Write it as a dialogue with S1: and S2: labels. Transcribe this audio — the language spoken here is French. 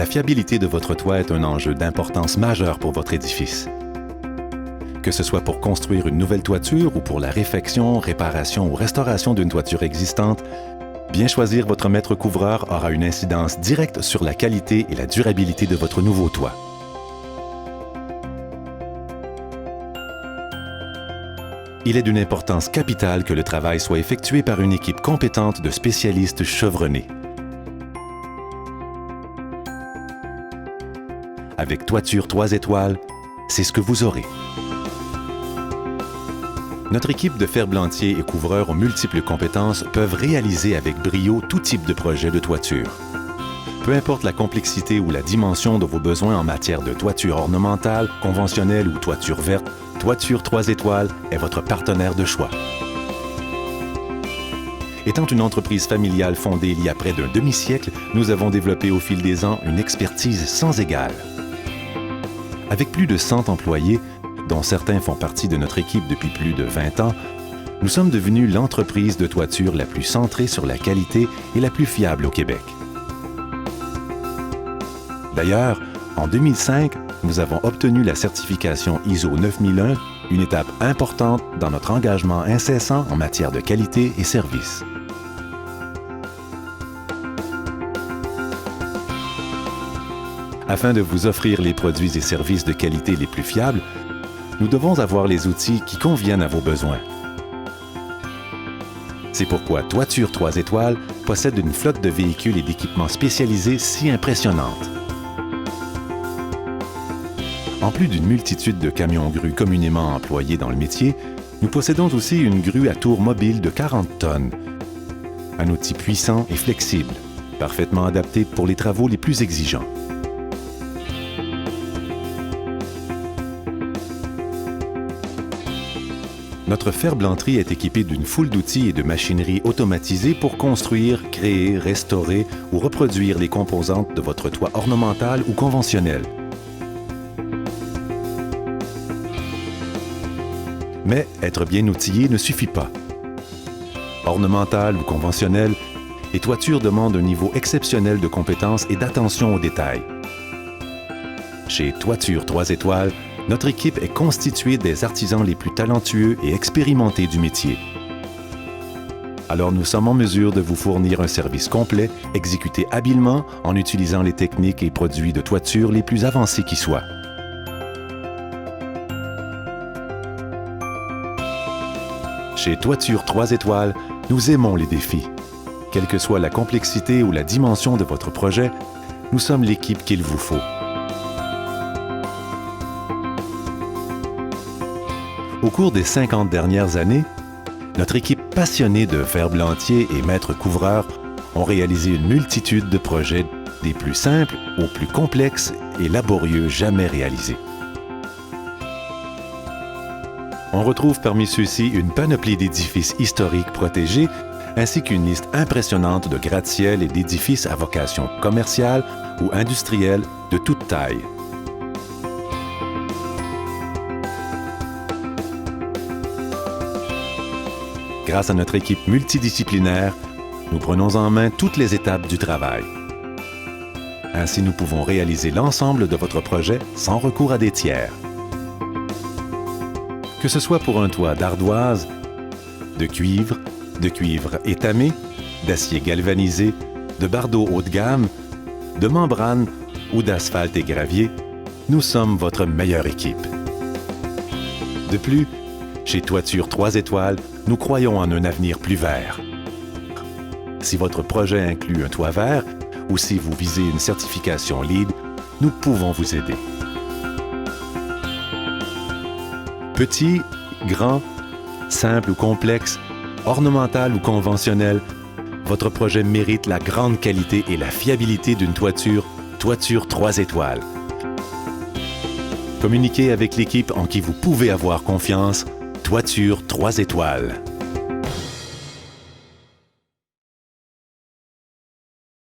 S1: La fiabilité de votre toit est un enjeu d'importance majeure pour votre édifice. Que ce soit pour construire une nouvelle toiture ou pour la réfection, réparation ou restauration d'une toiture existante, bien choisir votre maître couvreur aura une incidence directe sur la qualité et la durabilité de votre nouveau toit. Il est d'une importance capitale que le travail soit effectué par une équipe compétente de spécialistes chevronnés. Avec Toiture 3 étoiles, c'est ce que vous aurez. Notre équipe de ferblantiers et couvreurs aux multiples compétences peuvent réaliser avec brio tout type de projet de toiture. Peu importe la complexité ou la dimension de vos besoins en matière de toiture ornementale, conventionnelle ou toiture verte, Toiture 3 étoiles est votre partenaire de choix. Étant une entreprise familiale fondée il y a près d'un demi-siècle, nous avons développé au fil des ans une expertise sans égale. Avec plus de 100 employés, dont certains font partie de notre équipe depuis plus de 20 ans, nous sommes devenus l'entreprise de toiture la plus centrée sur la qualité et la plus fiable au Québec. D'ailleurs, en 2005, nous avons obtenu la certification ISO 9001, une étape importante dans notre engagement incessant en matière de qualité et service. Afin de vous offrir les produits et services de qualité les plus fiables, nous devons avoir les outils qui conviennent à vos besoins. C'est pourquoi Toiture 3 étoiles possède une flotte de véhicules et d'équipements spécialisés si impressionnante. En plus d'une multitude de camions-grues communément employés dans le métier, nous possédons aussi une grue à tour mobile de 40 tonnes. Un outil puissant et flexible, parfaitement adapté pour les travaux les plus exigeants. Notre ferblanterie est équipée d'une foule d'outils et de machinerie automatisées pour construire, créer, restaurer ou reproduire les composantes de votre toit ornemental ou conventionnel. Mais être bien outillé ne suffit pas. Ornemental ou conventionnel, les toitures demandent un niveau exceptionnel de compétences et d'attention aux détails. Chez Toiture 3 étoiles, notre équipe est constituée des artisans les plus talentueux et expérimentés du métier. Alors nous sommes en mesure de vous fournir un service complet, exécuté habilement en utilisant les techniques et produits de toiture les plus avancés qui soient. Chez Toiture 3 étoiles, nous aimons les défis. Quelle que soit la complexité ou la dimension de votre projet, nous sommes l'équipe qu'il vous faut. Au cours des 50 dernières années, notre équipe passionnée de ferblantiers et maîtres couvreurs ont réalisé une multitude de projets des plus simples aux plus complexes et laborieux jamais réalisés. On retrouve parmi ceux-ci une panoplie d'édifices historiques protégés ainsi qu'une liste impressionnante de gratte-ciel et d'édifices à vocation commerciale ou industrielle de toute taille. Grâce à notre équipe multidisciplinaire, nous prenons en main toutes les étapes du travail. Ainsi, nous pouvons réaliser l'ensemble de votre projet sans recours à des tiers. Que ce soit pour un toit d'ardoise, de cuivre étamé, d'acier galvanisé, de bardeaux haut de gamme, de membrane ou d'asphalte et gravier, nous sommes votre meilleure équipe. De plus, chez Toiture 3 étoiles, nous croyons en un avenir plus vert. Si votre projet inclut un toit vert ou si vous visez une certification LEED, nous pouvons vous aider. Petit, grand, simple ou complexe, ornemental ou conventionnel, votre projet mérite la grande qualité et la fiabilité d'une toiture Toiture 3 étoiles. Communiquez avec l'équipe en qui vous pouvez avoir confiance. Toiture 3 étoiles.